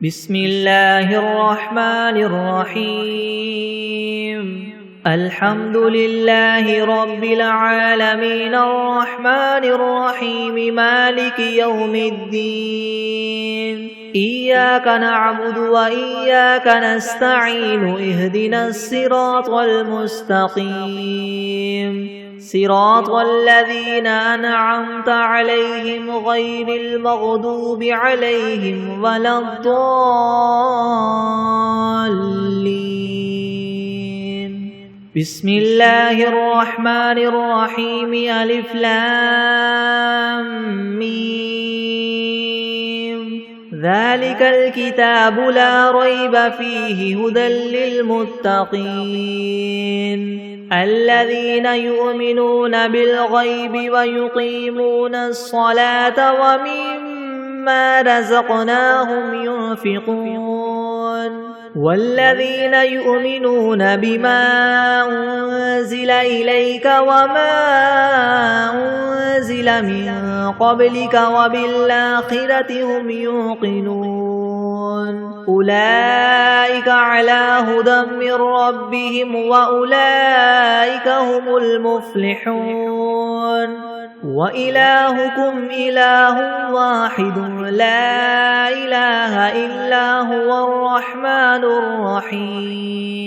بسم الله الرحمن الرحيم الحمد لله رب العالمين الرحمن الرحيم مالك يوم الدين إياك نعبد وإياك نستعين اهدنا الصراط المستقيم صراط الذين أنعمت عليهم غير المغضوب عليهم ولا الضالين بسم الله الرحمن الرحيم ألف لام ميم ذلك الكتاب لا ريب فيه هدى للمتقين الذين يؤمنون بالغيب ويقيمون الصلاة ومما رزقناهم ينفقون والذين يؤمنون بما أنزل إليك وما أنزل من قبلك وبالآخرة هم يوقنون أولئك على هدى من ربهم وأولئك هم المفلحون وإلهكم إله واحد لا إله إلا هو الرحمن الرحيم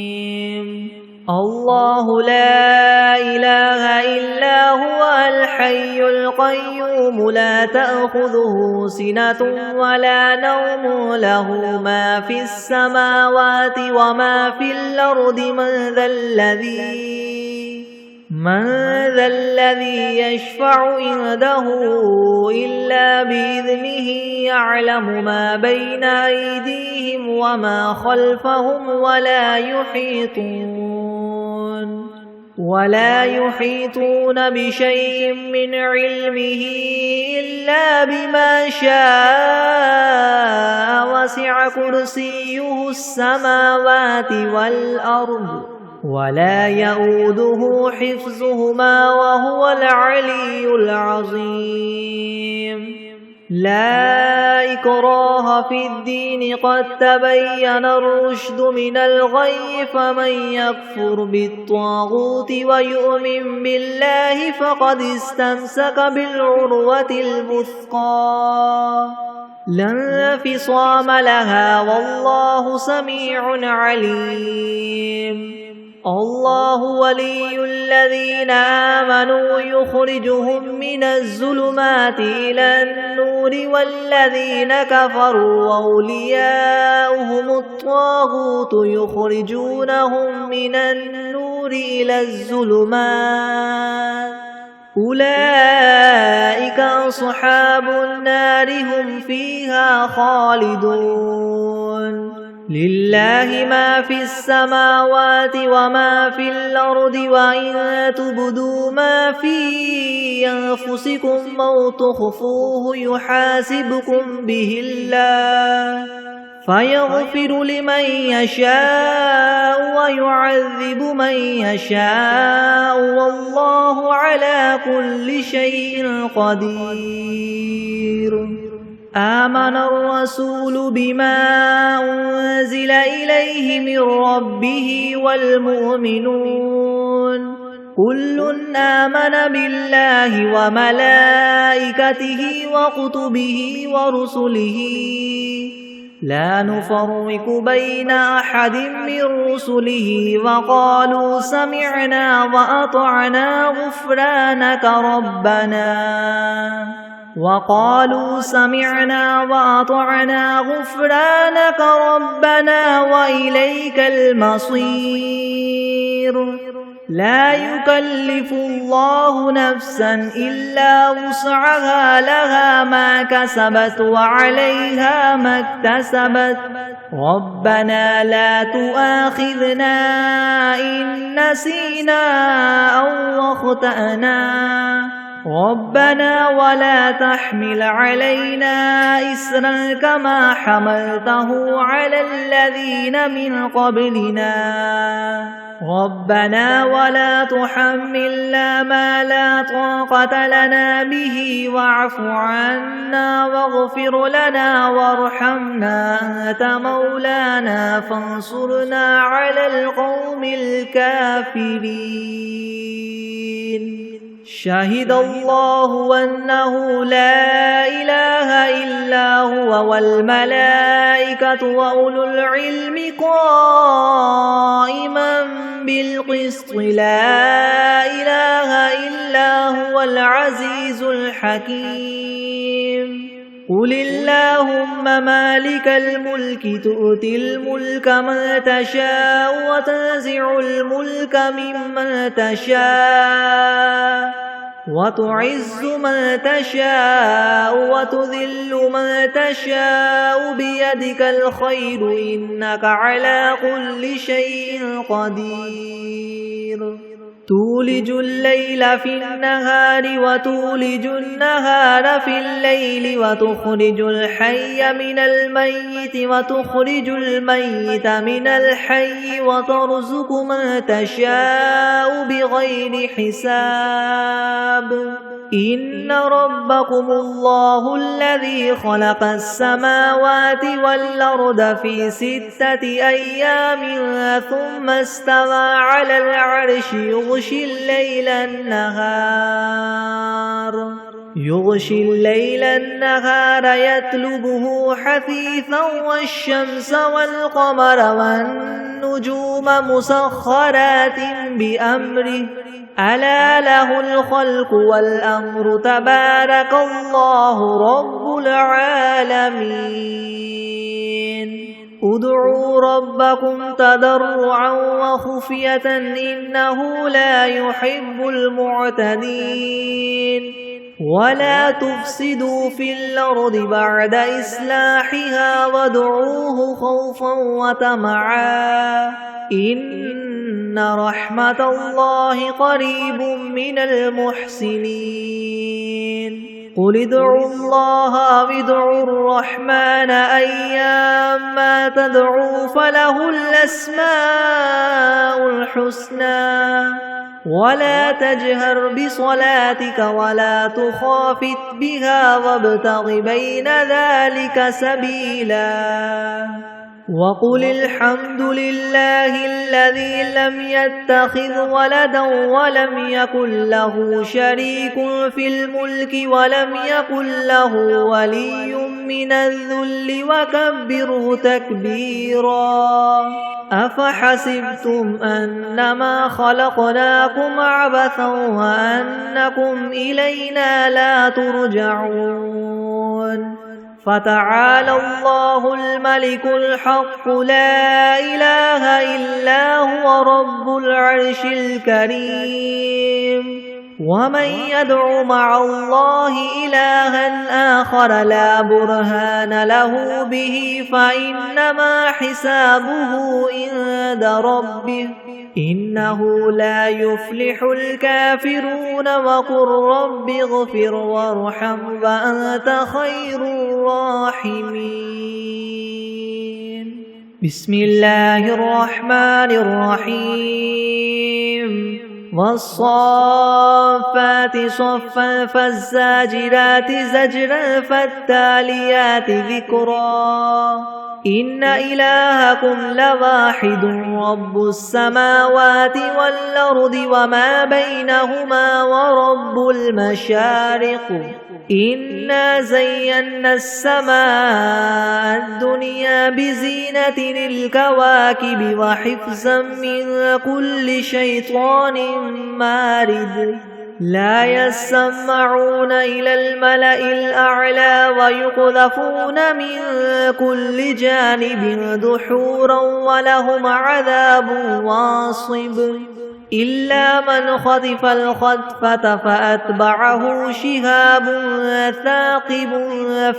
الله لا إله إلا هو الحي القيوم لا تأخذه سنة ولا نوم له ما في السماوات وما في الأرض من ذا الذي يشفع عنده إلا بإذنه يعلم ما بين أيديهم وما خلفهم ولا يحيطون بشيء من علمه إلا بما شاء وسع كرسيه السماوات والأرض ولا يؤوده حفظهما وهو العلي العظيم لا إكراه في الدين قد تبين الرشد من الغي فمن يكفر بالطاغوت ويؤمن بالله فقد استمسك بالعروة الوثقى لا انفصام لها والله سميع عليم الله ولي الذين آمنوا يخرجهم من الظلمات إلى النور والذين كفروا أولياؤهم الطاغوت يخرجونهم من النور إلى الظلمات أولئك أصحاب النار هم فيها خالدون لله ما في السماوات وما في الأرض وإن تبدوا ما في أنفسكم أو تخفوه يحاسبكم به الله فيغفر لمن يشاء ويعذب من يشاء والله على كل شيء قدير آمن الرسول بما أنزل إليه من ربه والمؤمنون كل آمن بالله وملائكته وكتبه ورسله لا نفرق بين أحد من رسله وقالوا سمعنا وأطعنا غفرانك ربنا وإليك المصير لا يكلف الله نفسا إلا وسعها لها ما كسبت وعليها ما اكتسبت ربنا لا تؤاخذنا إن نسينا أو أخطأنا ربنا ولا تحمل علينا إسرا كما حملته على الذين من قبلنا ربنا ولا تحملنا ما لا طاقة لنا به واعف عنا واغفر لنا وارحمنا أنت مولانا فانصرنا على القوم الكافرين شهد الله أنه لا إله إلا هو والملائكة وأولو العلم قائما بالقسط لا إله إلا هو العزيز الحكيم قل اللهم مالك الملك تؤتي الملك من تشاء وتنزع الملك ممن تشاء وتعز من تشاء وتذل من تشاء بيدك الخير إنك على كل شيء قدير تولج الليل في النهار وتولج النهار في الليل وتخرج الحي من الميت وتخرج الميت من الحي وترزق من تشاء بغير حساب إن ربكم الله الذي خلق السماوات والأرض في 6 أيام ثم استوى على العرش يغشي الليل النهار يطلبه حثيثا والشمس والقمر والنجوم مسخرات بأمره ألا له الخلق والأمر تبارك الله رب العالمين ادعوا ربكم تضرعا وخفية إنه لا يحب المعتدين ولا تفسدوا في الأرض بعد إصلاحها وادعوه خوفا وطمعا إن رحمة الله قريب من المحسنين قل ادعوا الله أو ادعوا الرحمن أيما تدعوا فله الأسماء الحسنى ولا تجهر بصلاتك ولا تخافت بها وابتغ بين ذلك سبيلا وقل الحمد لله الذي لم يتخذ ولدا ولم يكن له شريك في الملك ولم يكن له ولي من الذل وكبره تكبيرا أفحسبتم أنما خلقناكم عبثا وأنكم إلينا لا ترجعون فتعالى الله الملك الحق لا إله إلا هو رب العرش الكريم ومن يدع مع الله إلها آخر لا برهان له به فإنما حسابه عند ربه إنه لا يفلح الكافرون وقل رب اغفر وارحم وأنت خير الراحمين بسم الله الرحمن الرحيم والصافات صفا فالزاجرات زجرا فالتاليات ذكرا إن إلهكم لواحد رب السماوات والأرض وما بينهما ورب المشارق إنا زينا السماء الدنيا بزينة الكواكب وحفظا من كل شيطان مارد لا يسمعون إلى الملأ الأعلى ويقذفون من كل جانب دحورا ولهم عذاب واصب إلا من خطف الخطفة فأتبعه شهاب ثاقب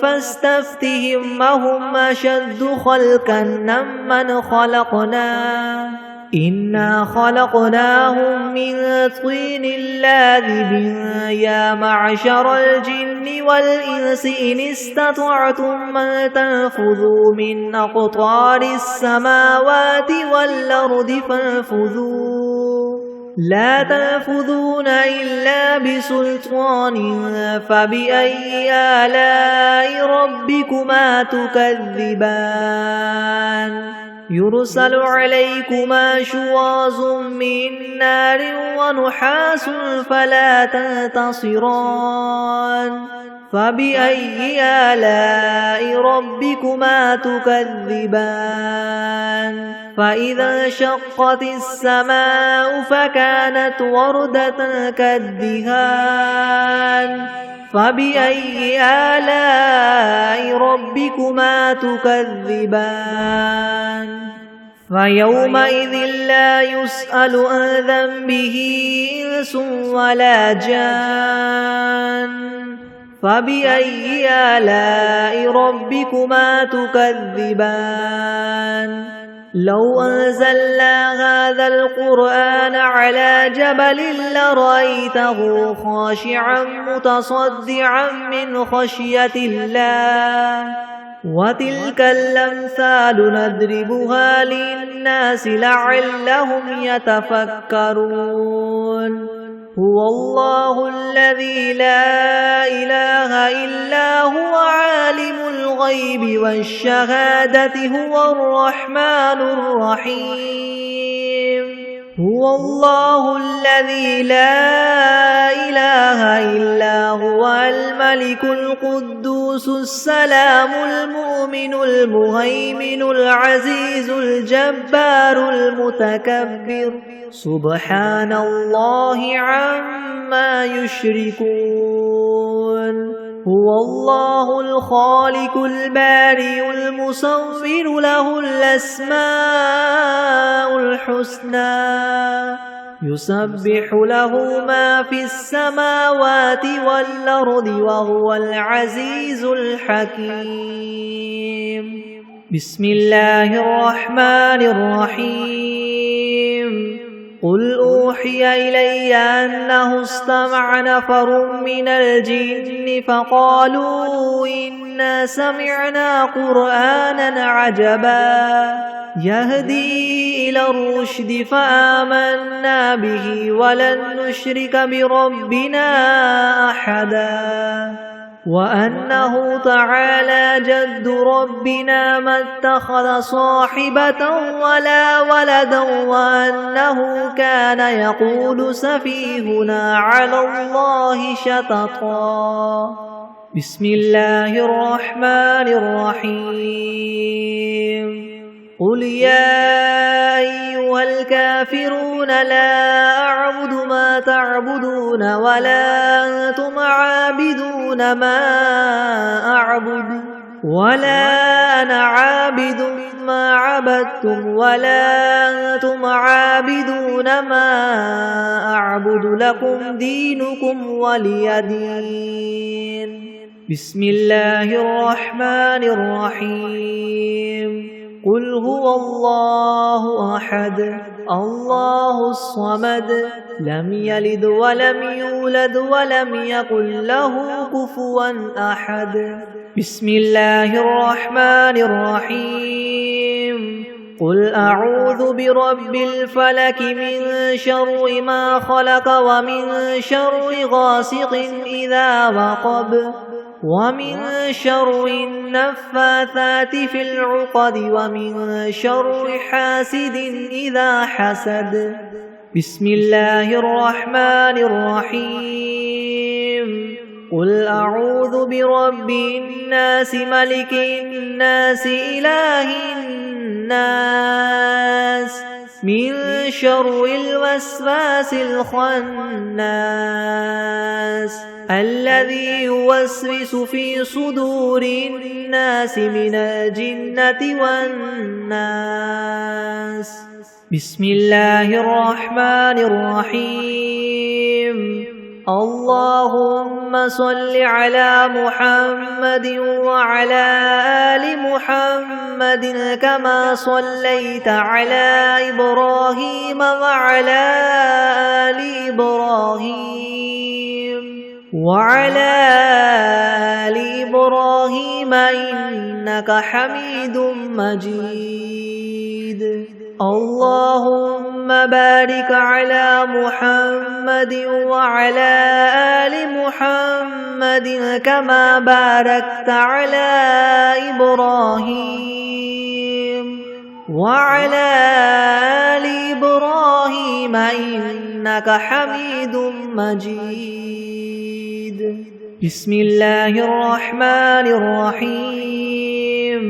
فاستفتهم هم أشد خلقا ممن خلقنا إنا خلقناهم من طين لاذب يا معشر الجن والإنس إن استطعتم أن تنفذوا من أقطار السماوات والأرض فانفذوا لا تنفذون إلا بسلطان فبأي آلاء ربكما تكذبان يرسل عليكما شواظ من نار ونحاس فلا تنتصران فبأي آلاء ربكما تكذبان فإذا انشقت السماء فكانت وردة كالدهان فبأي آلاء ربكما تكذبان فيومئذ لا يسأل عن ذنبه إنس ولا جان فبأي آلاء ربكما تكذبان لو أنزلنا هذا القرآن على جبل لرأيته خاشعا متصدعا من خشية الله وتلك الأمثال نضربها للناس لعلهم يتفكرون هو الله الذي لا إله إلا هو عالم الغيب والشهادة هو الرحمن الرحيم هو الله الذي لا إله إلا هو الملك القدوس السلام المؤمن المهيمن العزيز الجبار المتكبر سبحان الله عما يشركون هو الله الخالق البارئ المصور له الأسماء الحسنى يسبح له ما في السماوات والأرض وهو العزيز الحكيم بسم الله الرحمن الرحيم قل أوحي إلي أنه استمع نفر من الجن فقالوا إنا سمعنا قرآنا عجبا يهدي إلى الرشد فآمنا به ولن نشرك بربنا أحدا وأنه تعالى جد ربنا ما اتخذ صاحبة ولا ولدا وأنه كان يقول سفيهنا على الله شططا بسم الله الرحمن الرحيم قل يا أيها الكافرون لا أعبد ما تعبدون ولا أنتم عابدون ما أعبد ولا أنا عابد ما عبدتم ولا أنتم عابدون ما أعبد لكم دينكم ولي دين بسم الله الرحمن الرحيم قل هو الله أحد الله الصمد لم يلد ولم يولد ولم يكن له كفوا أحد بسم الله الرحمن الرحيم قل أعوذ برب الفلك من شر ما خلق ومن شر غاسق إذا وقب ومن شر النفاثات في العقد ومن شر حاسد إذا حسد بسم الله الرحمن الرحيم قل أعوذ برب الناس ملك الناس إله الناس من شر الوسواس الخناس الذي يوسوس في صدور الناس من الجنة والناس بسم الله الرحمن الرحيم اللهم صل على محمد وعلى آل محمد كما صليت على إبراهيم وعلى آل إبراهيم إنك حميد مجيد. اللهم بارك على محمد وعلى آل محمد كما باركت على إبراهيم وعلى آل إبراهيم إنك حميد مجيد. بسم الله الرحمن الرحيم.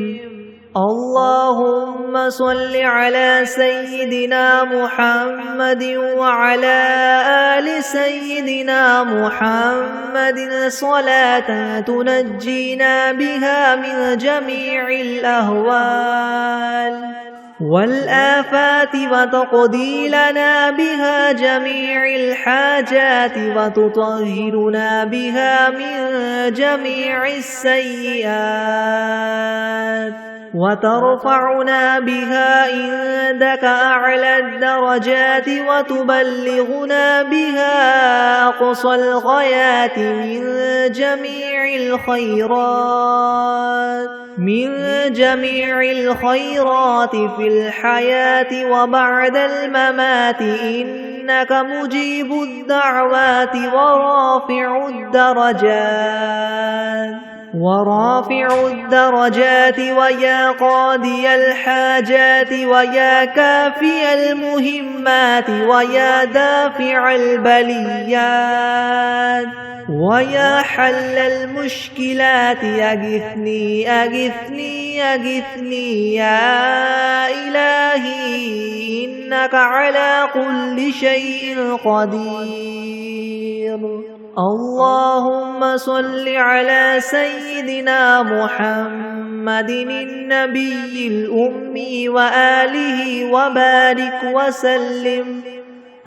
اللهم صل على سيدنا محمد وعلى آل سيدنا محمد صلاة تنجينا بها من جميع الأهوال والآفات وتقضي لنا بها جميع الحاجات وتطهرنا بها من جميع السيئات وترفعنا بها عندك أعلى الدرجات وتبلغنا بها أقصى الغايات من جميع الخيرات في الحياة وبعد الممات إنك مجيب الدعوات ورافع الدرجات ويا قاضي الحاجات ويا كافي المهمات ويا دافع البليات ويا حل المشكلات أغثني أغثني أغثني يا إلهي إنك على كل شيء قدير. اللهم صل على سيدنا محمد النبي الأمي وآله وبارك وسلم.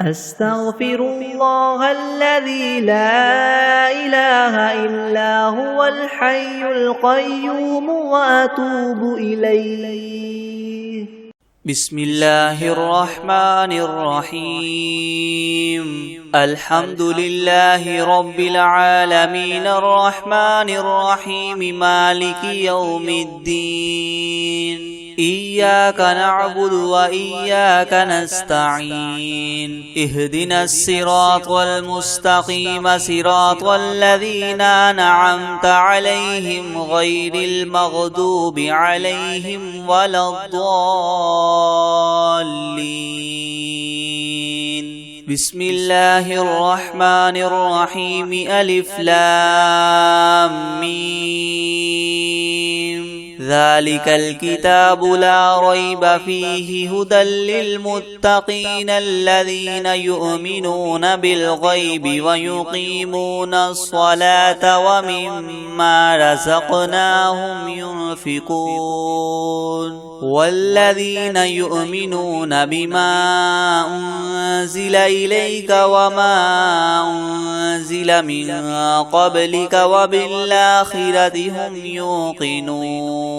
أستغفر الله الذي لا إله إلا هو الحي القيوم وأتوب إليه. بسم الله الرحمن الرحيم. الحمد لله رب العالمين الرحمن الرحيم مالك يوم الدين. إياك نعبد وإياك نستعين. اهدنا الصراط المستقيم صراط الذين أنعمت عليهم غير المغضوب عليهم ولا الضالين. بسم الله الرحمن الرحيم. ألف لام ميم. ذلك الكتاب لا ريب فيه هدى للمتقين الذين يؤمنون بالغيب ويقيمون الصلاة ومما رزقناهم ينفقون. والذين يؤمنون بما أنزل إليك وما أنزل من قبلك وبالآخرة هم يوقنون.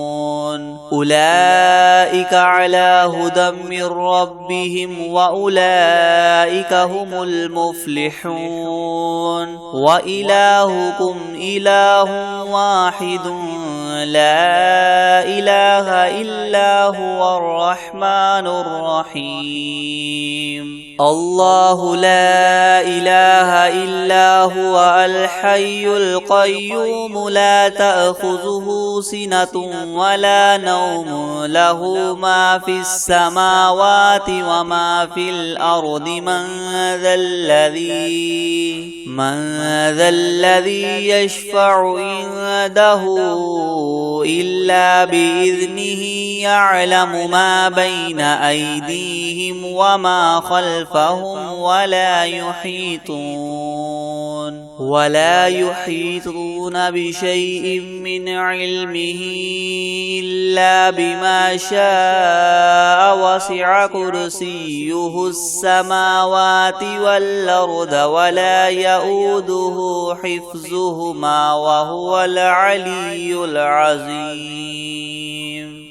أولئك على هدى من ربهم وأولئك هم المفلحون. وإلهكم إله واحد لا إله إلا هو الرحمن الرحيم. الله لا إله إلا هو الحي القيوم لا تأخذه سنة ولا نوم له ما في السماوات وما في الأرض. من ذا الذي يشفع عنده إلا بإذنه. يعلم ما بين أيديهم وما خلفهم ولا يحيطون ولا يحيطون بشيء من علمه إلا بما شاء وسع كرسيه السماوات والأرض ولا يؤوده حفظهما وهو العلي العظيم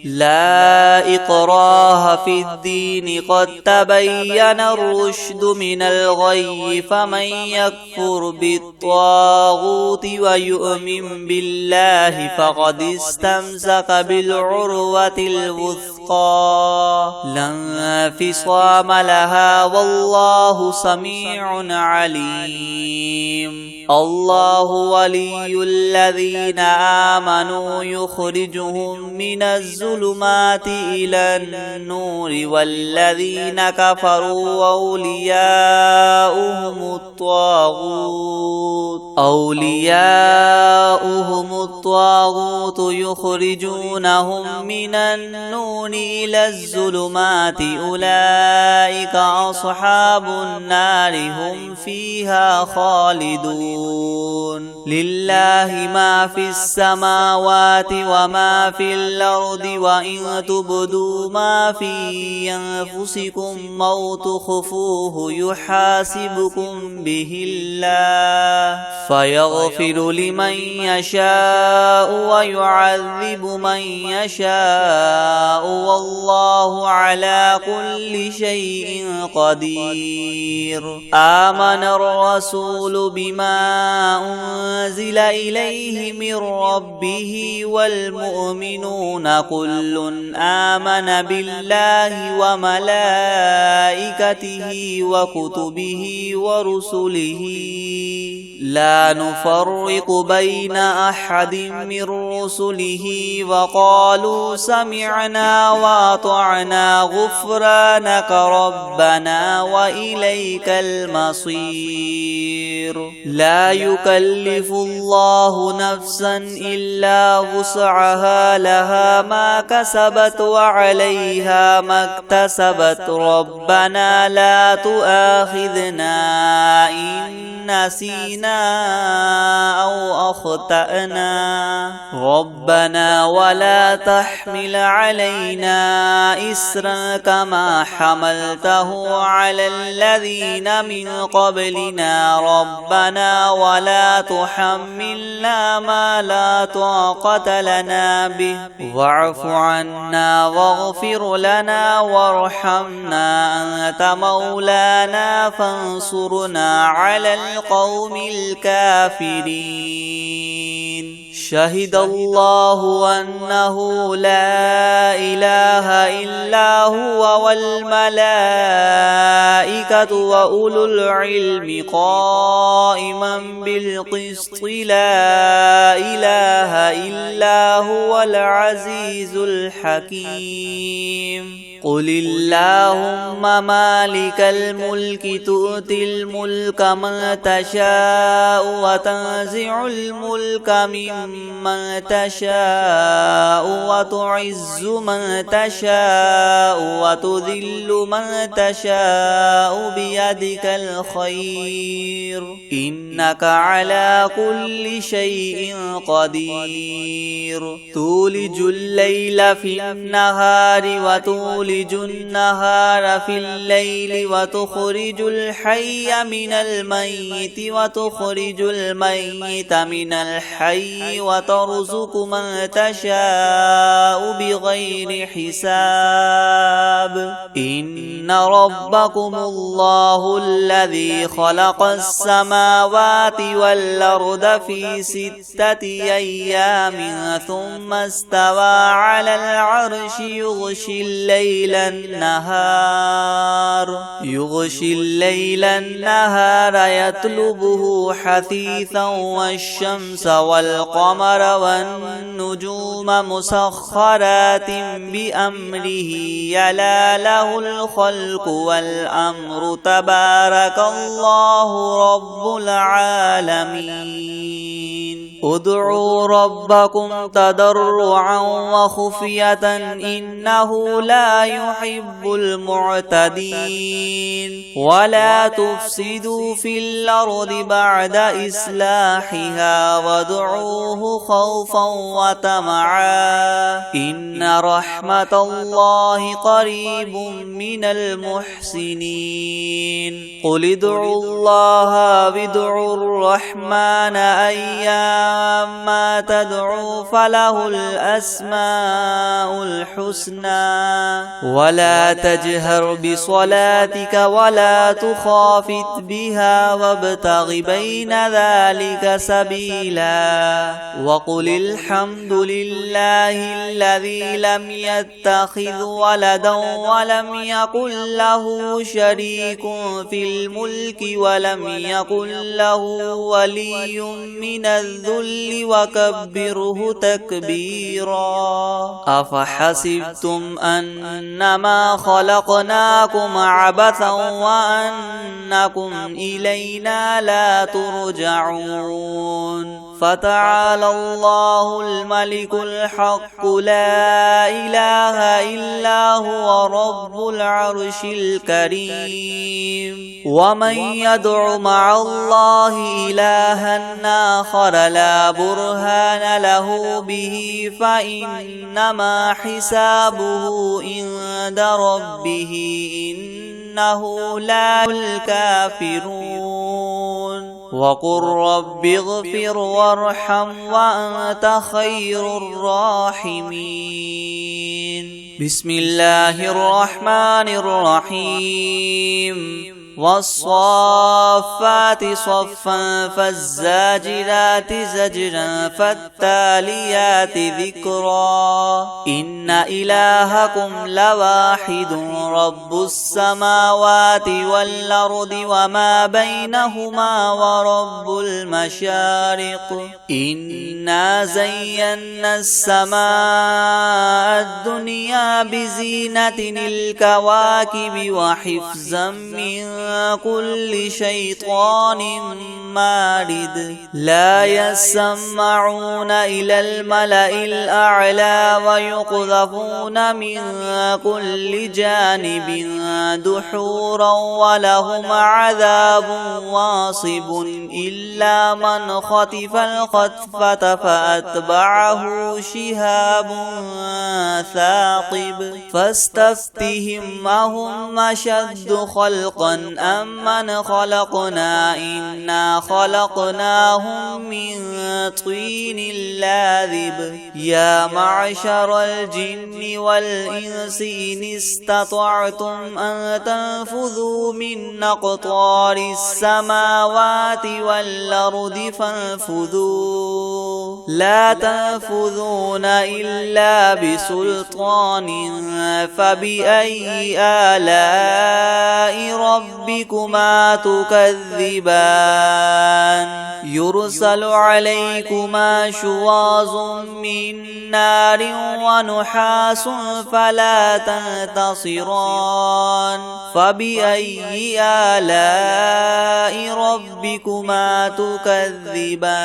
لا إكراه في الدين قد تبين الرشد من الغي فمن يكفر بالطاغوت ويؤمن بالله فقد استمسك بالعروة الوثقى لا انفصام لها والله سميع عليم الله ولي الذين آمنوا يخرجهم من الظلمات إلى النور والذين كفروا أولياؤهم الطاغوت يخرجونهم من النور إلى الظلمات أولئك أصحاب النار هم فيها خالدون لله ما في السماوات وما في الأرض وإن تبدوا ما في أنفسكم أو تخفوه يحاسبكم به الله فيغفر لمن يشاء ويعذب من يشاء والله على كل شيء قدير آمن الرسول بما أنزل إليه من ربه والمؤمنون كل آمن بالله وملائكته وكتبه ورسله لا نفرق بين أحد من رسله وقالوا سمعنا وأطعنا غفرانك ربنا وإليك المصير لا يكلف الله نفسا إلا وسعها لها ما كسبت وعليها ما اكتسبت ربنا لا تؤاخذنا إن نسينا أو أخطأنا ربنا ولا تحمل علينا إسرا كما حملته على الذين من قبلنا ربنا ولا تحملنا ما لا طاقة لنا به واعف عنا واغفر لنا وارحمنا أنت مولانا فانصرنا على القوم الكافرين شهد الله أنه لا إله إلا هو والملائكة وأولو العلم قائما بالقسط لا إله إلا هو العزيز الحكيم قل اللهم مالك الملك تؤتي الملك من تشاء وتنزع الملك ممن تشاء وتعز من تشاء وتذل من تشاء بيدك الخير إنك على كل شيء قدير تولج الليل في النهار وتولج النهار في الليل وتخرج الحي من الميت وتخرج الميت من الحي وترزق من تشاء بغير حساب إن ربكم الله الذي خلق السماوات والأرض في 6 أيام ثم استوى على العرش يغشي الليل النهار يطلبه حثيثا والشمس والقمر والنجوم مسخرات بأمره يلا له الخلق والأمر تبارك الله رب العالمين ادعوا ربكم تضرعا وخفية إنه لا يحب المعتدين ولا تفسدوا في الأرض بعد إصلاحها وادعوه خوفا وطمعا إن رحمة الله قريب من المحسنين قل ادعوا الله وادعوا الرحمن أيما تدعوا فله الأسماء الحسنى ولا تجهر بصلاتك ولا تخافت بها وابتغ بين ذلك سبيلا وقل الحمد لله الذي لم يتخذ ولدا ولم يكن له شريك في الملك ولم يكن له ولي من الذل وكبره تكبيرا أفحسبتم أنما خلقناكم عبثا وأنكم إلينا لا ترجعون فتعالى الله الملك الحق لا إله إلا هو رب العرش الكريم ومن يدع مع الله إلها آخر لا برهان له به فإنما حسابه عند ربه إنه لا الكافرون وقل رب اغفر وارحم وأنت خير الراحمين بسم الله الرحمن الرحيم والصافات صفا فالزاجرات زجرا فالتاليات ذكرا إن إلهكم لواحد رب السماوات والأرض وما بينهما ورب المشارق إنا زينا السماء الدنيا بزينة الكواكب وحفظا من كل شيطان مارد لا يسمعون إلى الملأ الأعلى ويقذفون من كل جانب دحورا ولهم عذاب واصب إلا من خطف الخطفة فأتبعه شهاب ثاقب فاستفتهم أهم أشد خلقا أم من خلقنا إنا خلقناهم من طين لاذب يا معشر الجن والإنس إن استطعتم أن تنفذوا من أقطار السماوات والأرض فانفذوا لا تنفذون إلا بسلطان فبأي آلاء ربكما تكذبان يرسل عليكما شواظ من نار ونحاس فلا تنتصران فبأي آلاء ربكما تكذبان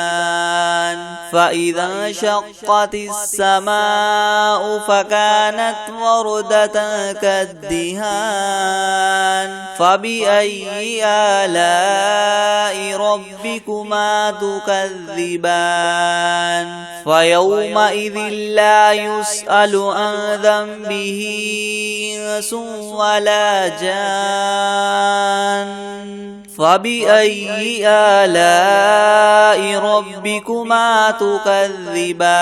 فإذا انشقت السماء فكانت وردة كالدهان فبأي آلاء ربكما تكذبان فيومئذ لا يسأل عن ذنبه إنس ولا جان فبأي آلاء ربكما تكذبان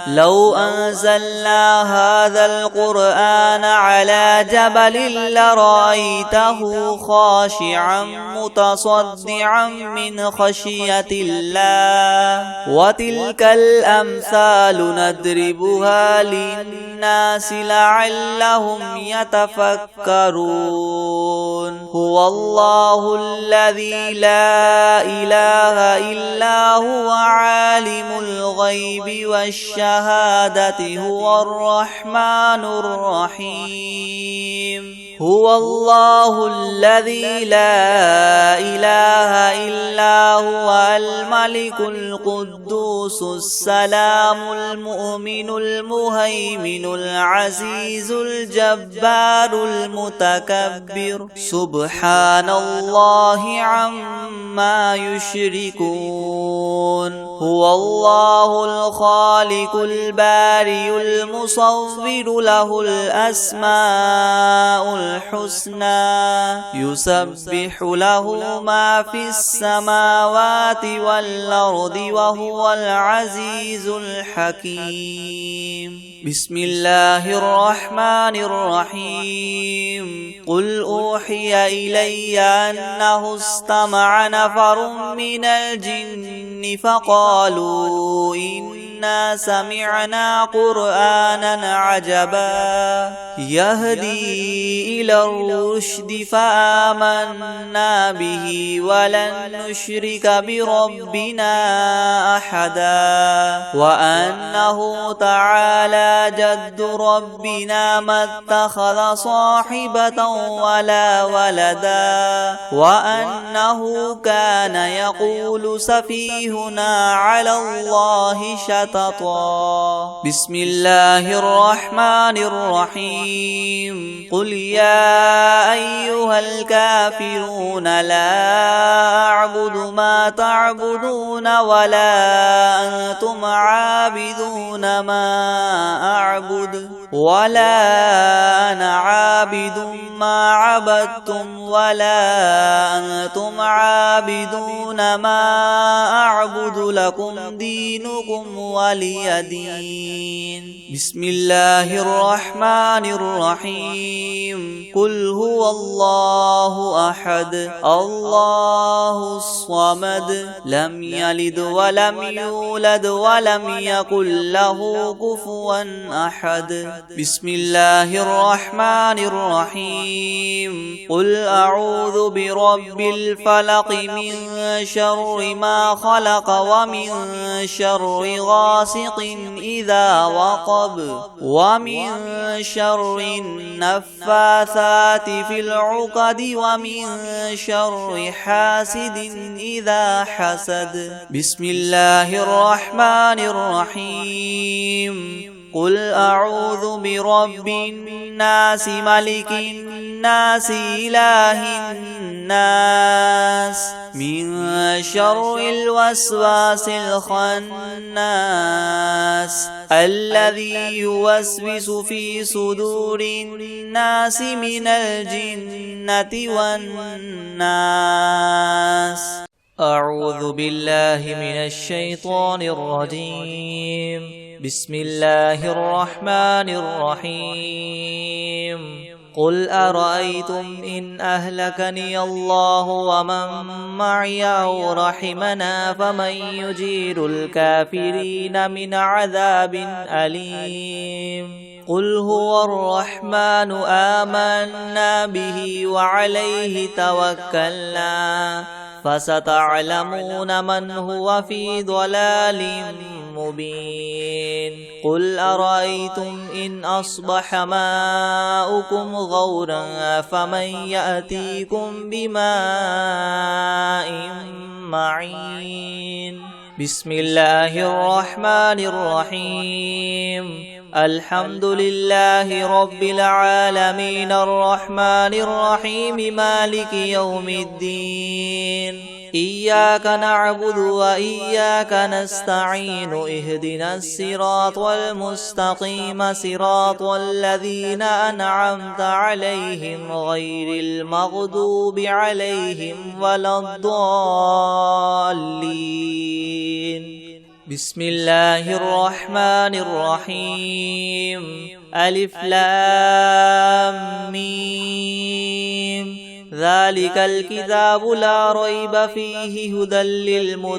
لو أنزلنا هذا القرآن على جبل لرأيته خاشعا متصدعا من خشية الله وتلك الأمثال نضربها للناس لعلهم يتفكرون هو الله الذي لا إله إلا هو عالم الغيب والشهادة هو الرحمن الرحيم هو الله الذي لا إله إلا هو الملك القدوس السلام المؤمن المهيمن العزيز الجبار المتكبر سبحان الله عما يشركون هو الله الخالق البارئ المصور له الأسماء الحسنى يسبح له ما في السماوات والأرض وهو العزيز الحكيم بسم الله الرحمن الرحيم قل أوحي إلي أنه استمع نفر من الجن فقالوا إنا سمعنا قرآنا عجبا يهدي إلى الرشد فآمنا به ولن نشرك بربنا أحدا وأنه تعالى جد ربنا ما اتخذ صاحبة ولا ولدا وأنه كان يقول سفيهنا على الله شططا بسم الله الرحمن الرحيم قل يا أيها الكافرون لا أعبد ما تعبدون ولا أنتم عابدون ما أعبد ولا أنا عابد ما عبدتم ولا أنتم عابدون ما أعبد لكم دينكم ولي دين بسم الله الرحمن الرحيم قل هو الله أحد الله الصمد لم يلد ولم يولد ولم يكن له كفوا أحد بسم الله الرحمن الرحيم قل أعوذ برب الفلق من شر ما خلق ومن شر غاسق إذا وقب ومن شر النفاثات في العقد ومن شر حاسد إذا حسد بسم الله الرحمن الرحيم قل أعوذ برب الناس ملك الناس إله الناس من شر الوسواس الخناس الذي يوسوس في صدور الناس من الجنة والناس أعوذ بالله من الشيطان الرجيم بسم الله الرحمن الرحيم قل أرأيتم إن أهلكني الله ومن معي أو رحمنا فمن يجير الكافرين من عذاب أليم قل هو الرحمن آمنا به وعليه توكلنا فستعلمون من هو في ضلال مبين قل أرأيتم إن أصبح ماؤكم غورا فمن يأتيكم بماء معين بسم الله الرحمن الرحيم الحمد لله رب العالمين الرحمن الرحيم مالك يوم الدين إياك نعبد وإياك نستعين اهدنا الصراط المستقيم صراط الذين أنعمت عليهم غير المغضوب عليهم ولا الضالين بسم الله الرحمن الرحيم ألف لام ميم ذلك الكتاب لا ريب فيه هدى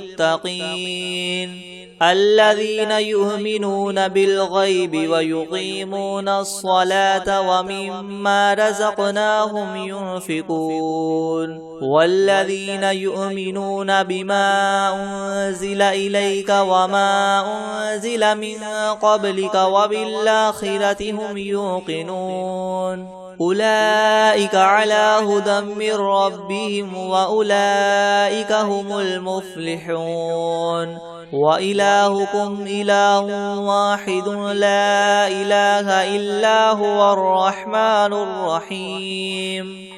للمتقين الذين يؤمنون بالغيب ويقيمون الصلاة ومما رزقناهم ينفقون والذين يؤمنون بما أنزل إليك وما أنزل من قبلك وبالآخرة هم يوقنون أولئك على هدى من ربهم وأولئك هم المفلحون وإلهكم إله واحد لا إله إلا هو الرحمن الرحيم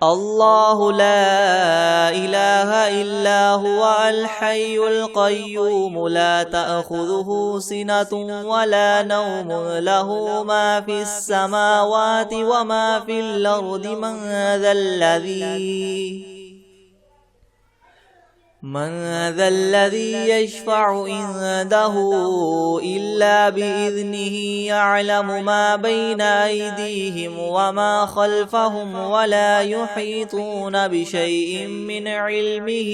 الله لا إله إلا هو الحي القيوم لا تأخذه سنة ولا نوم له ما في السماوات وما في الأرض من ذا الذي يشفع عنده إلا بإذنه يعلم ما بين أيديهم وما خلفهم ولا يحيطون بشيء من علمه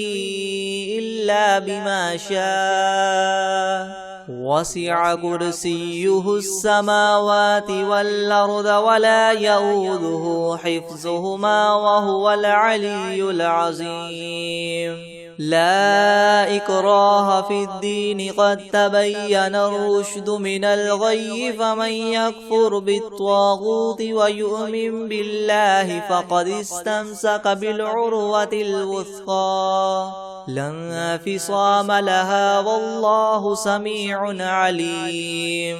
إلا بما شاء وسع كرسيه السماوات والأرض ولا يؤوده حفظهما وهو العلي العظيم لا إكراه في الدين قد تبين الرشد من الغي فمن يكفر بالطاغوت ويؤمن بالله فقد استمسك بالعروة الوثقى لا انفصام لها والله سميع عليم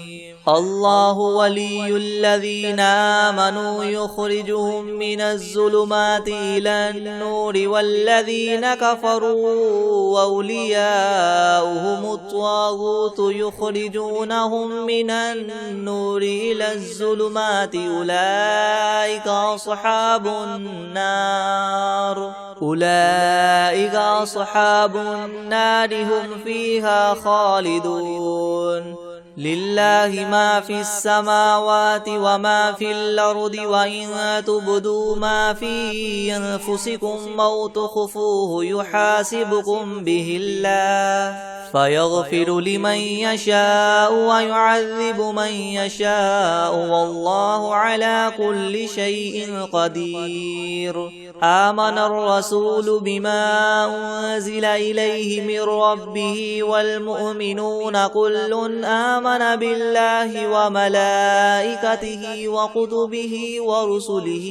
الله ولي الذين آمنوا يخرجهم من الظلمات إلى النور والذين كفروا أولياؤهم الطاغوت يخرجونهم من النور إلى الظلمات أولئك أصحاب النار هم فيها خالدون لله ما في السماوات وما في الأرض وإن تبدوا ما في أنفسكم أو تخفوه يحاسبكم به الله فيغفر لمن يشاء ويعذب من يشاء والله على كل شيء قدير آمن الرسول بما أنزل إليه من ربه والمؤمنون كل آمن بالله وملائكته وكتبه ورسله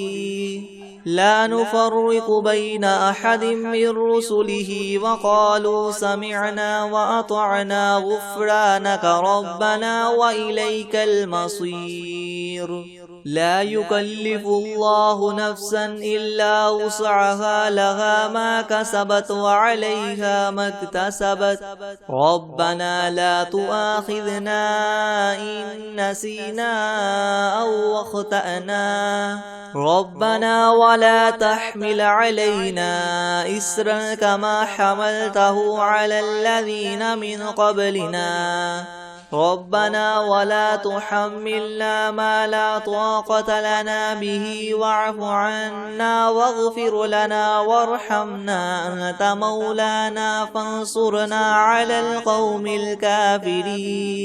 لا نفرق بين أحد من رسله وقالوا سمعنا وأطعنا غفرانك ربنا وإليك المصير لا يكلف الله نفسا إلا وسعها لها ما كسبت وعليها ما اكتسبت ربنا لا تؤاخذنا إن نسينا أو أخطأنا ربنا ولا تحمل علينا إسرا كما حملته على الذين من قبلنا ربنا ولا تحملنا ما لا طاقة لنا به واعف عنا واغفر لنا وارحمنا أنت مولانا فانصرنا على القوم الكافرين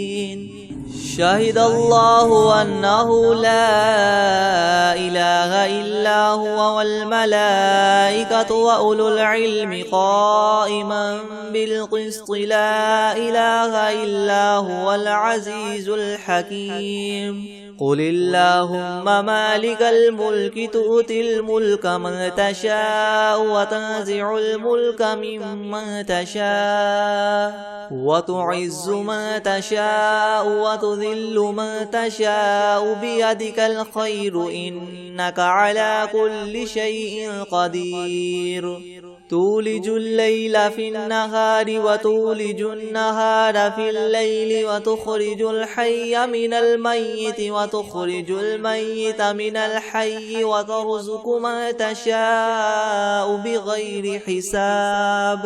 شهد الله أنه لا إله إلا هو والملائكة وأولو العلم قائما بالقسط لا إله إلا هو العزيز الحكيم قل اللهم مالك الملك تؤتي الملك من تشاء وتنزع الملك ممن تشاء وتعز من تشاء وتذل من تشاء بيدك الخير إنك على كل شيء قدير تولج الليل في النهار وتولج النهار في الليل وتخرج الحي من الميت وتخرج الميت من الحي وترزق من تشاء بغير حساب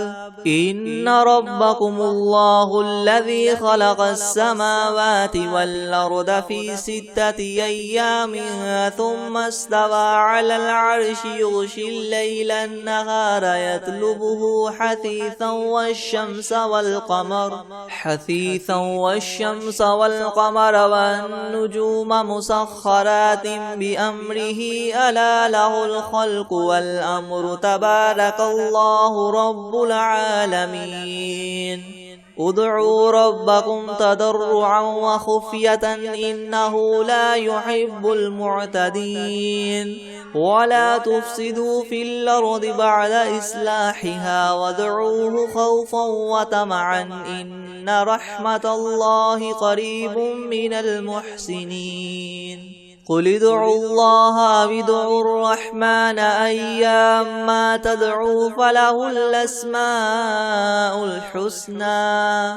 إن ربكم الله الذي خلق السماوات والأرض في 6 أيام ثم استوى على العرش يغشي الليل النهار يطلبه حثيثا والشمس والقمر والنجوم مسخرات بأمره ألا له الخلق والأمر تبارك الله رب العالمين ادعوا ربكم تضرعا وخفية إنه لا يحب المعتدين ولا تفسدوا في الأرض بعد إصلاحها وادعوه خوفا وطمعا إن رحمة الله قريب من المحسنين قل ادعوا الله أو ادعوا الرحمن أيما تدعوا فله الأسماء الحسنى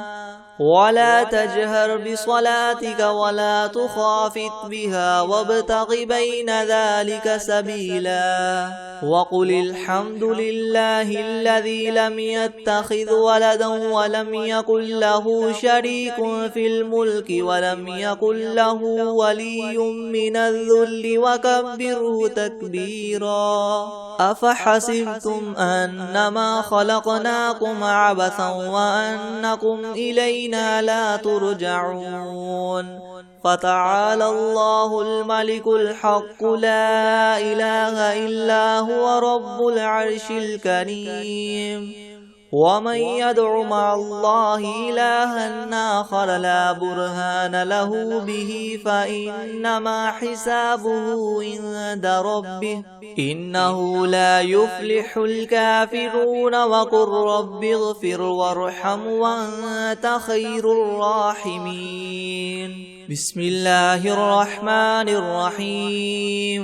ولا تجهر بصلاتك ولا تخافت بها وابتغ بين ذلك سبيلا وقل الحمد لله الذي لم يتخذ ولدا ولم يكن له شريك في الملك ولم يكن له ولي من الذل وكبره تكبيرا أفحسبتم أنما خلقناكم عبثا وأنكم إلينا لا ترجعون فتعالى الله الملك الحق لا إله إلا هو رب العرش الكريم ومن يدع مع الله إلها آخر لا برهان له به فإنما حسابه عند ربه إنه لا يفلح الكافرون وقل رب اغفر وارحم وأنت خير الراحمين بسم الله الرحمن الرحيم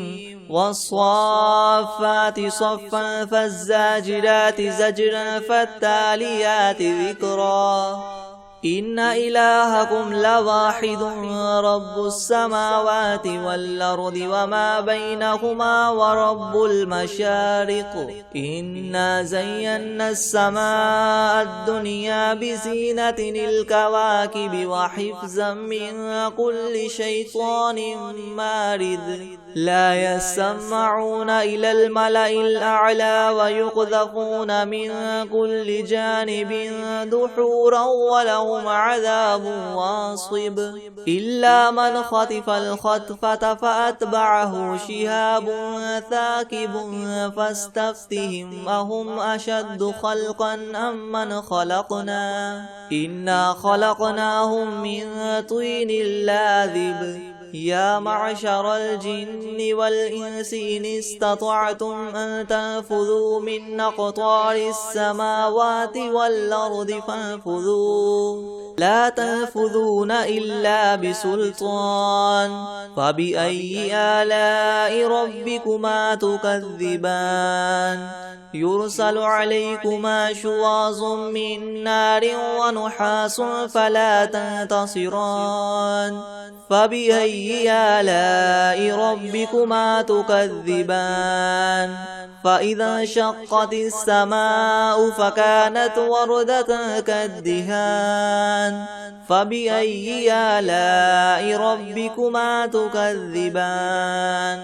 والصافات صفا فالزاجرات زجرا فالتاليات ذكرا إن إلهكم لواحد رب السماوات والأرض وما بينهما ورب المشارق إنا زينا السماء الدنيا بزينة الكواكب وحفظا من كل شيطان مارد لا يسمعون إلى الملأ الأعلى ويقذفون من كل جانب دحورا ولهم عذاب واصب إلا من خطف الخطفة فأتبعه شهاب ثاكب فاستفتهم أهم أشد خلقا أم من خلقنا إنا خلقناهم من طين لاذب يا معشر الجن والإنس إن استطعتم أن تنفذوا من أقطار السماوات والأرض فانفذوا لا تنفذون إلا بسلطان فبأي آلاء ربكما تكذبان يرسل عليكما شواظ من نار ونحاس فلا تنتصران فبأي آلاء ربكما تكذبان فإذا انشقت السماء فكانت وردة كالدهان فبأي آلاء ربكما تكذبان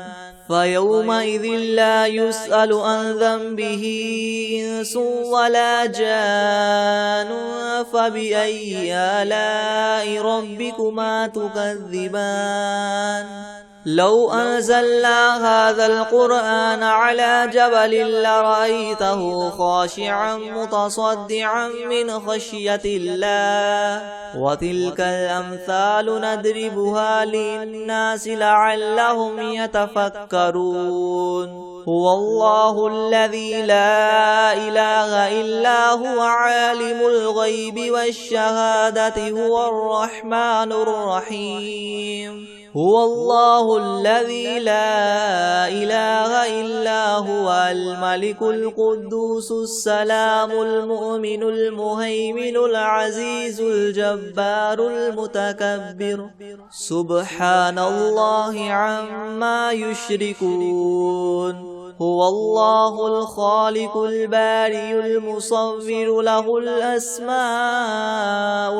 فيومئذ لا يسأل عن ذنبه إنس ولا جان فبأي آلاء ربكما تكذبان لو أنزلنا هذا القرآن على جبل لرأيته خاشعا متصدعا من خشية الله وتلك الأمثال نضربها للناس لعلهم يتفكرون هو الله الذي لا إله إلا هو عالم الغيب والشهادة هو الرحمن الرحيم هو الله الذي لا إله إلا هو الملك القدوس السلام المؤمن المهيمن العزيز الجبار المتكبر سبحان الله عما يشركون هو الله الخالق البارئ المصور له الأسماء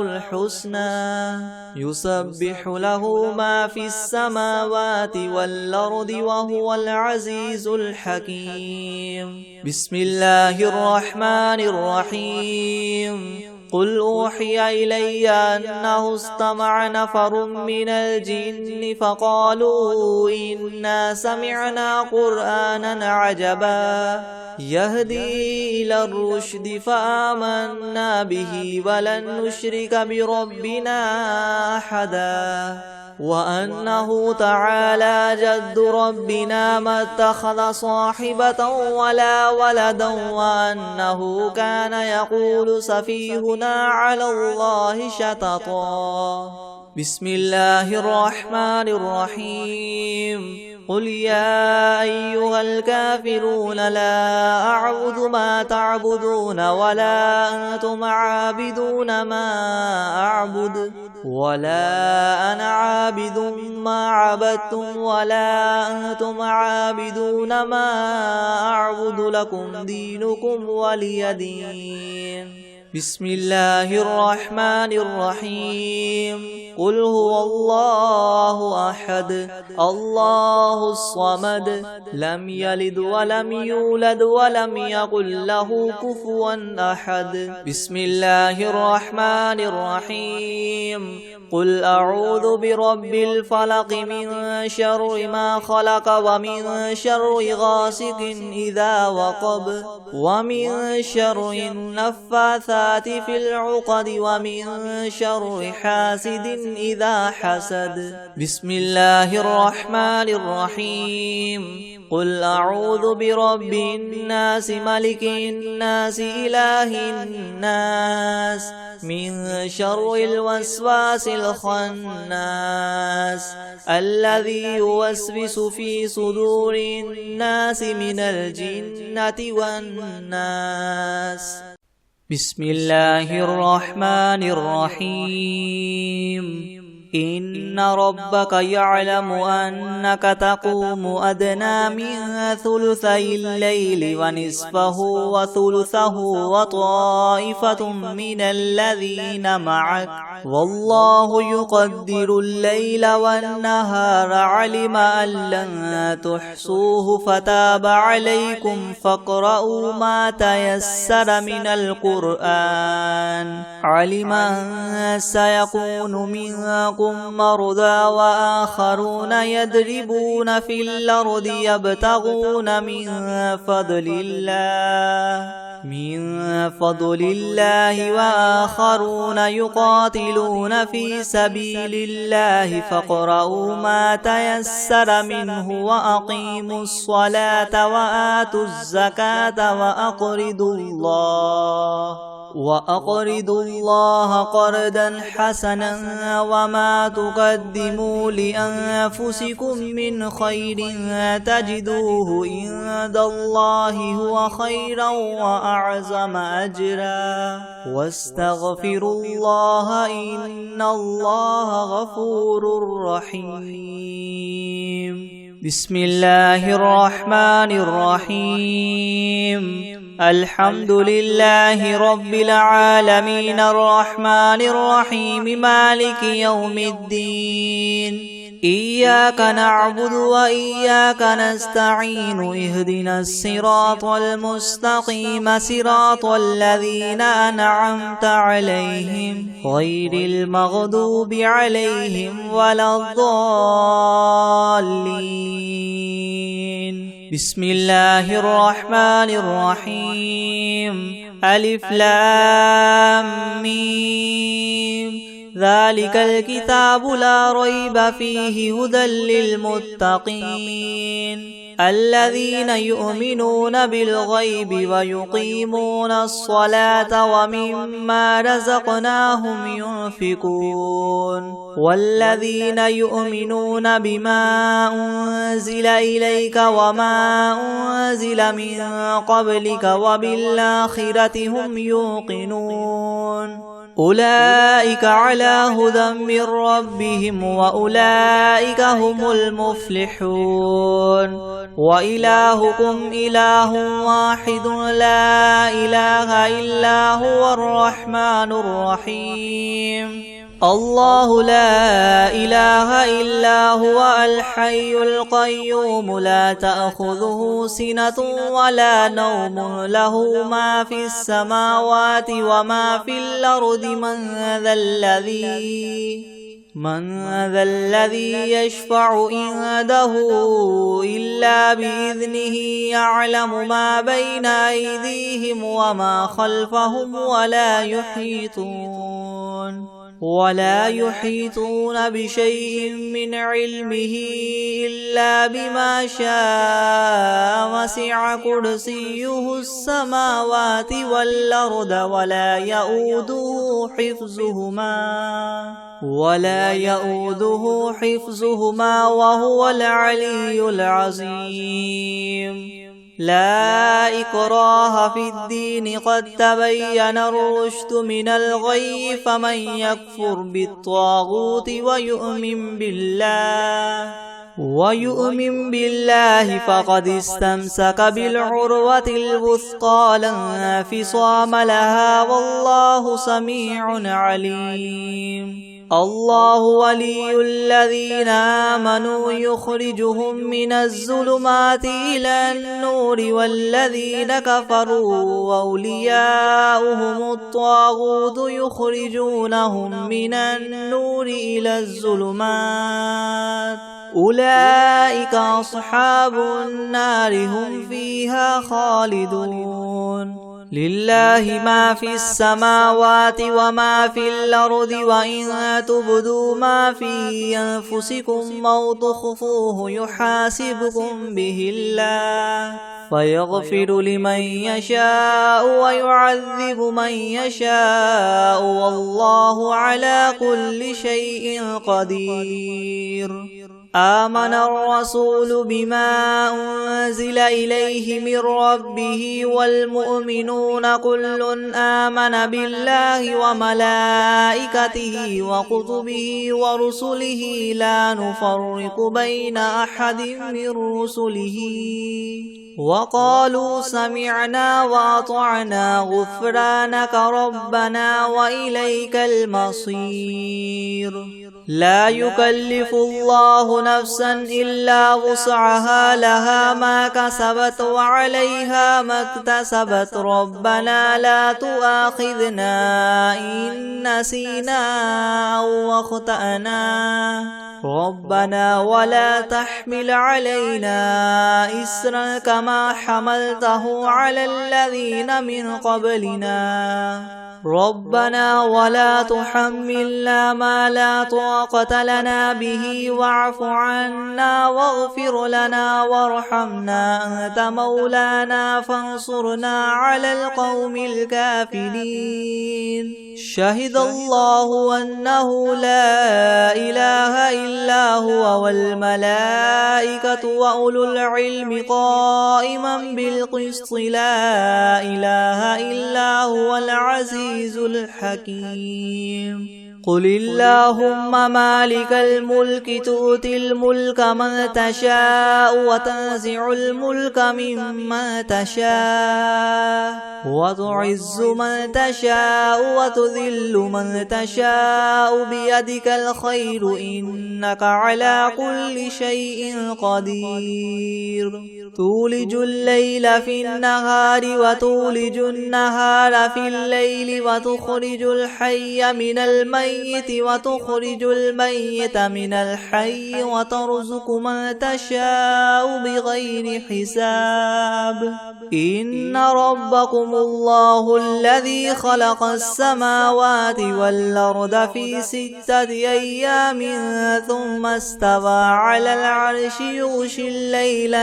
الحسنى يسبح له ما في السماوات والأرض وهو العزيز الحكيم بسم الله الرحمن الرحيم قل أوحي إلي أنه استمع نفر من الجن فقالوا إنا سمعنا قرآنا عجبا يهدي إلى الرشد فآمنا به ولن نشرك بربنا أحدا وأنه تعالى جد ربنا ما اتخذ صاحبة ولا ولدا وأنه كان يقول سفيهنا على الله شططا بسم الله الرحمن الرحيم قل يا أيها الكافرون لا أعبد ما تعبدون ولا أنتم عابدون ما أعبد ولا أنا عابد ما عبدتم ولا أنتم عابدون ما أعبد لكم دينكم ولي دين بسم الله الرحمن الرحيم قل هو الله أحد الله الصمد لم يلد ولم يولد ولم يكن له كفوا أحد بسم الله الرحمن الرحيم قل أعوذ برب الفلق من شر ما خلق ومن شر غاسق إذا وقب ومن شر النفاثات في العقد ومن شر حاسد إذا حسد بسم الله الرحمن الرحيم قل أعوذ برب الناس ملك الناس إله الناس من شر الوسواس الخناس الذي يوسوس في صدور الناس من الجنة والناس بسم الله الرحمن الرحيم إن ربك يعلم أنك تقوم أدنى من ثلثي الليل ونصفه وثلثه وطائفة من الذين معك والله يقدر الليل والنهار علم أن لن تحصوه فتاب عليكم فاقرؤوا ما تيسر من القرآن علم أن سيكون منكم مرضى وآخرون يضربون في الأرض يبتغون من فضل الله وآخرون يقاتلون في سبيل الله فاقرؤوا ما تيسر منه وأقيموا الصلاة وآتوا الزكاة وأقرضوا الله قرضا حسنا وما تقدموا لأنفسكم من خير تجدوه عند الله هو خيرا وأعظم أجرا واستغفروا الله إن الله غفور رحيم بسم الله الرحمن الرحيم الحمد لله رب العالمين الرحمن الرحيم مالك يوم الدين إياك نعبد وإياك نستعين اهدنا الصراط المستقيم صراط الذين أنعمت عليهم غير المغضوب عليهم ولا الضالين بسم الله الرحمن الرحيم ألف لام ميم ذلك الكتاب لا ريب فيه هدى للمتقين الذين يؤمنون بالغيب ويقيمون الصلاة ومما رزقناهم ينفقون والذين يؤمنون بما أنزل إليك وما أنزل من قبلك وبالآخرة هم يوقنون أولئك على هدى من ربهم وأولئك هم المفلحون وإلهكم إله واحد لا إله إلا هو الرحمن الرحيم الله لا إله إلا هو الحي القيوم لا تأخذه سنة ولا نوم له ما في السماوات وما في الأرض من ذا الذي يشفع عنده إلا بإذنه يعلم ما بين أيديهم وما خلفهم ولا يحيطون بشيء من علمه إلا بما شاء وسع كرسيه السماوات والأرض ولا يؤوده حفظهما وهو العلي العظيم لا إكراه في الدين قد تبين الرشد من الغي فمن يكفر بالطاغوت ويؤمن بالله فقد استمسك بالعروة الوثقى لا انفصام لها والله سميع عليم الله ولي الذين آمنوا يخرجهم من الظلمات إلى النور والذين كفروا أولياؤهم الطاغوت يخرجونهم من النور إلى الظلمات أولئك أصحاب النار هم فيها خالدون لله ما في السماوات وما في الأرض وإن تبدوا ما في أنفسكم أو تخفوه يحاسبكم به الله فيغفر لمن يشاء ويعذب من يشاء والله على كل شيء قدير آمن الرسول بما أنزل إليه من ربه والمؤمنون كل آمن بالله وملائكته وكتبه ورسله لا نفرق بين أحد من رسله وقالوا سمعنا وأطعنا غفرانك ربنا وإليك المصير لا يكلف الله نفسا إلا وسعها لها ما كسبت وعليها ما اكتسبت ربنا لا تؤاخذنا إن نسينا أو أخطأنا ربنا ولا تحمل علينا إسرا كما حملته على الذين من قبلنا ربنا ولا تحملنا ما لا طاقة لنا به واعف عنا واغفر لنا وارحمنا أنت مولانا فانصرنا على القوم الكافرين شهد الله أنه لا إله إلا هو والملائكة وأولو العلم قائما بالقسط لا إله إلا هو العزيز الحكيم قل اللهم مالك الملك تؤتي الملك من تشاء وتنزع الملك ممن تشاء وتعز من تشاء وتذل من تشاء بيدك الخير إنك على كل شيء قدير تولج الليل في النهار وتولج النهار في الليل وتخرج الحي من الميت وتخرج الميت من الحي وترزق من تشاء بغير حساب إن ربكم الله الذي خلق السماوات والأرض في 6 أيام ثم استوى على العرش يغشي الليل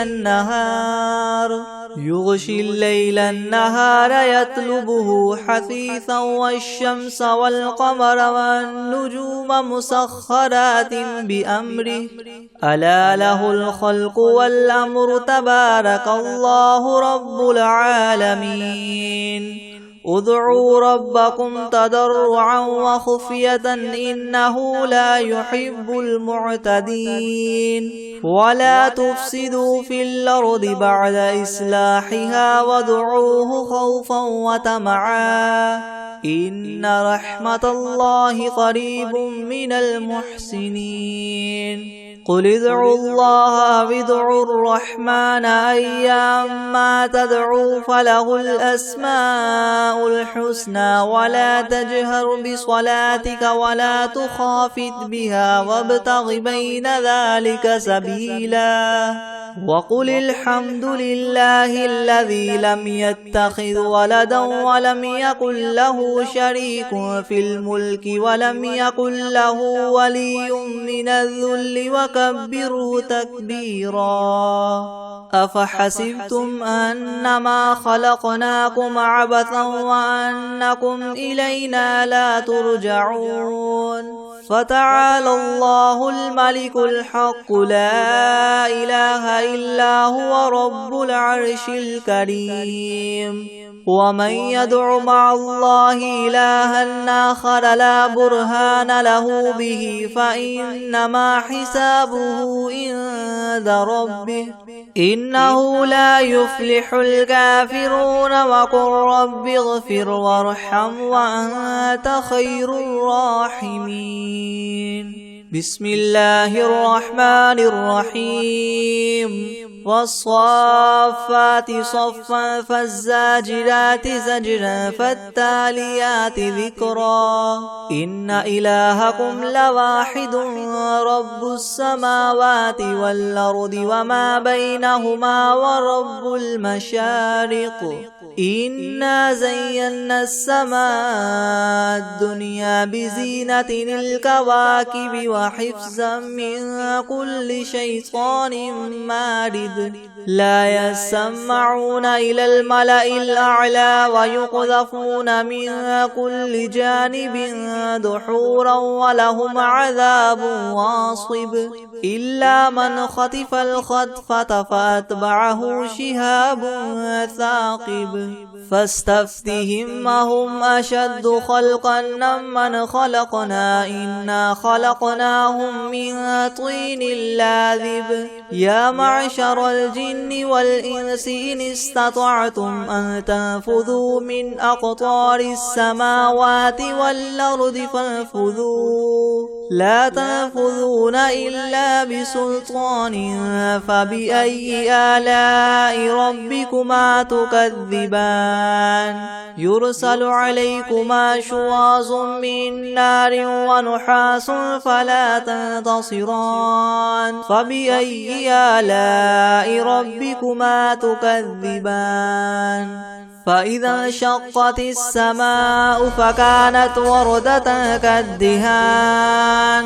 النهار يطلبه حثيثا والشمس والقمر والنجوم مسخرات بأمره ألا له الخلق والأمر تبارك الله رب العالمين ادعوا ربكم تضرعا وخفية إنه لا يحب المعتدين ولا تفسدوا في الأرض بعد إصلاحها وادعوه خوفا وطمعا إن رحمة الله قريب من المحسنين قل ادعوا الله أو ادعوا الرحمن أيما تدعوا فله الأسماء الحسنى ولا تجهر بصلاتك ولا تخافت بها وابتغ بين ذلك سبيلا وقل الحمد لله الذي لم يتخذ ولدا ولم يكن له شريك في الملك ولم يكن له ولي من الذل وكبره تكبيرا أفحسبتم أنما خلقناكم عبثا وأنكم إلينا لا ترجعون فتعالى الله الملك الحق لا إله إلا هو رب العرش الكريم ومن يدع مع الله إلها آخر لا برهان له به فإنما حسابه عند ربه إنه لا يفلح الكافرون وقل رب اغفر وارحم وأنت خير الراحمين بسم الله الرحمن الرحيم والصافات صفا فالزاجرات زجرا فالتاليات ذكرا إن إلهكم لواحد رب السماوات والأرض وما بينهما ورب المشارق إنا زينا السماء الدنيا بزينة الكواكب وحفظا من كل شيطان مارد لا يسمعون إلى الملأ الأعلى ويقذفون من كل جانب دحورا ولهم عذاب واصب إلا من خطف الخطفة فأتبعه شهاب ثاقب فاستفتهم أهم أشد خلقا ممن خلقنا إنا خلقناهم من طين لاذب يا معشر الجن والإنس إن استطعتم أن تنفذوا من أقطار السماوات والأرض فانفذوا لا تنفذون إلا بسلطان فبأي آلاء ربكما تكذبان يرسل عليكما شواظ من نار ونحاس فلا تنتصران فبأي آلاء ربكما تكذبان فإذا انشقت السماء فكانت وردة كالدهان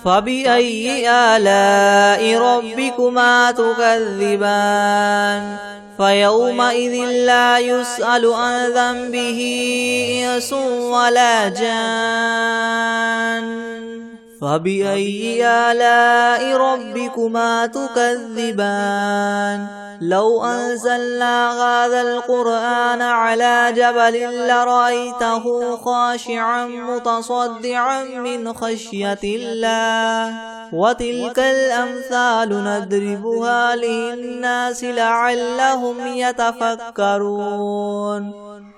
فبأي آلاء ربكما تكذبان فيومئذ لا يسأل عن ذنبه إنس ولا جان فبأي آلاء ربكما تكذبان لو أنزلنا هذا القرآن على جبل لرأيته خاشعا متصدعا من خشية الله وتلك الأمثال نضربها للناس لعلهم يتفكرون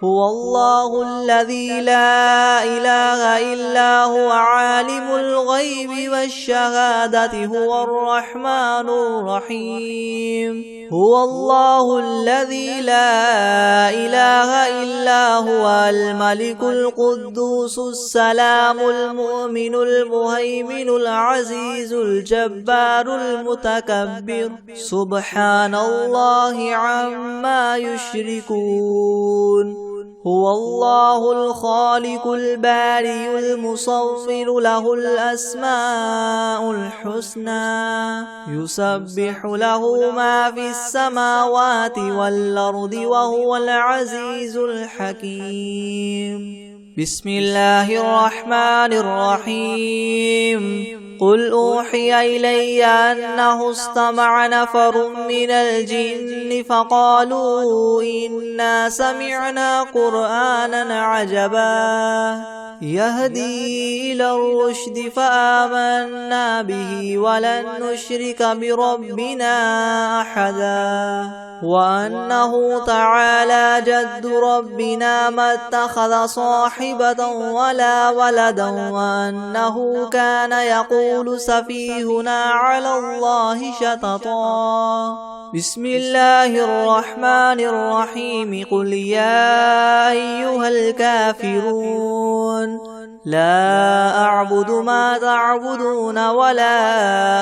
هو الله الذي لا إله إلا هو عالم الغيب والشهادة هو الرحمن الرحيم هو الله الذي لا إله إلا هو الملك القدوس السلام المؤمن المهيمن العزيز الجبار المتكبر سبحان الله عما يشركون هو الله الخالق البارئ المصور له الأسماء الحسنى يسبح له ما في السماوات والأرض وهو العزيز الحكيم بسم الله الرحمن الرحيم قل أوحي إلي أنه استمع نفر من الجن فقالوا إنا سمعنا قرآنا عجبا يهدي إلى الرشد فآمنا به ولن نشرك بربنا أحدا وأنه تعالى جد ربنا ما اتخذ صاحبة ولا ولدا وأنه كان يقول سفيهنا على الله شططا بسم الله الرحمن الرحيم قل يا أيها الكافرون لا أعبد ما تعبدون ولا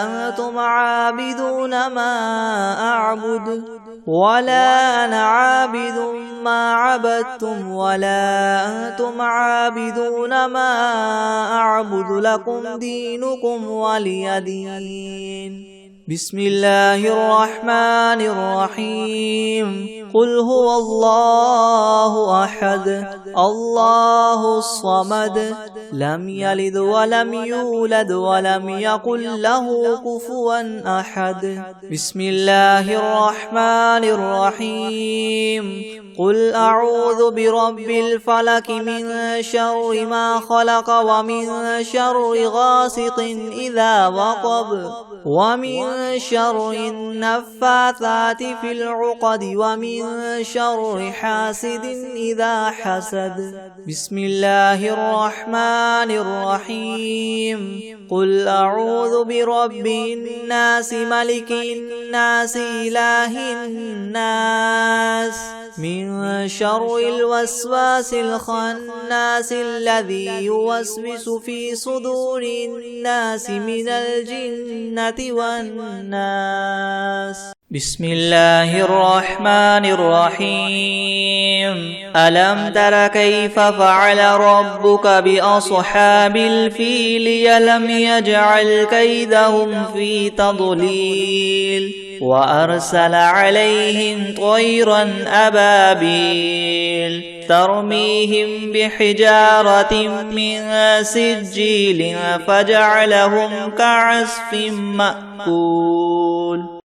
أنتم عابدون ما أعبد ولا أنا عابد ما عبدتم ولا أنتم عابدون ما أعبد لكم دينكم ولي دين بسم الله الرحمن الرحيم قل هو الله أحد الله الصمد لم يلد ولم يولد ولم يكن له كفوا أحد بسم الله الرحمن الرحيم قل أعوذ برب الفلك من شر ما خلق ومن شر غاسق إذا وقب ومن شر النفاثات في العقد ومن شر حاسد إذا حسد بسم الله الرحمن الرحيم قل أعوذ برب الناس ملك الناس إله الناس من شر الوسواس الخناس الذي يوسوس في صدور الناس من الجنة والناس بسم الله الرحمن الرحيم ألم تر كيف فعل ربك بأصحاب الفيل ألم يجعل كيدهم في تضليل وأرسل عليهم طيرا أبابيل ترميهم بحجارة من سجيل فجعلهم كعصف مأكول